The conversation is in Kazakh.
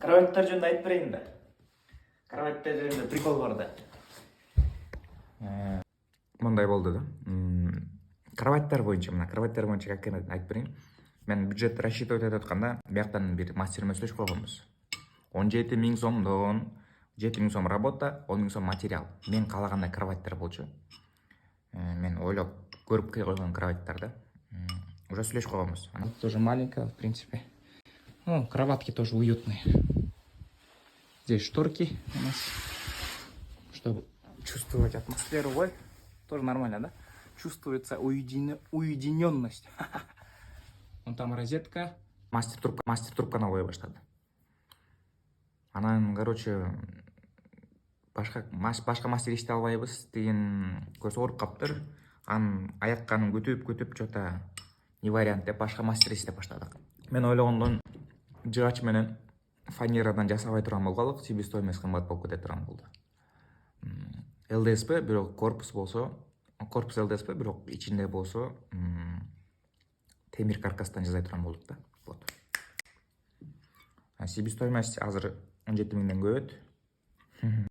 Кроваттар жөнүндө айтып берейин да. Кроваттар жөнүндө прикол бар да. Мындай болду да. Кроваттар боюнча как айтып берейин. Мен бюджетти рассчитывать этип атканда, бияктан бир мастер менен сүйлөшүп койгонбуз. 17 000 сомдон 7 000 сом работа, 10 000 сом материал. Мен каалагандай кроваттар болчу. Мен ойлоп көрүп койгон кроваттар да. Уже сүйлөшүп койгонбуз. Она тоже маленькая, в принципе. Ну, кроватки тоже уютные. Здесь шторки у нас, чтобы чувствовать атмосферу. Ой, тоже нормально, да? Чувствуется уединенность. Вон там розетка. Мастер трубканы кое баштады. Анан, короче, башка мастер иштей албайбыз деген көрсө ооруп каптыр. Анын аяк-канын көтүп что-то не вариант деп башка мастер иштеп баштадык. Мен ойлогондон жыгач менен фанерадан жасабай турган болголук, себестоимость кымбат болуп кете турган болду. ЛДСП бирок корпус ЛДСП бирок ичинде болсо темир каркастан жасай турган болдук да. Вот. Себестоимость азыр 17 000ден көбөт.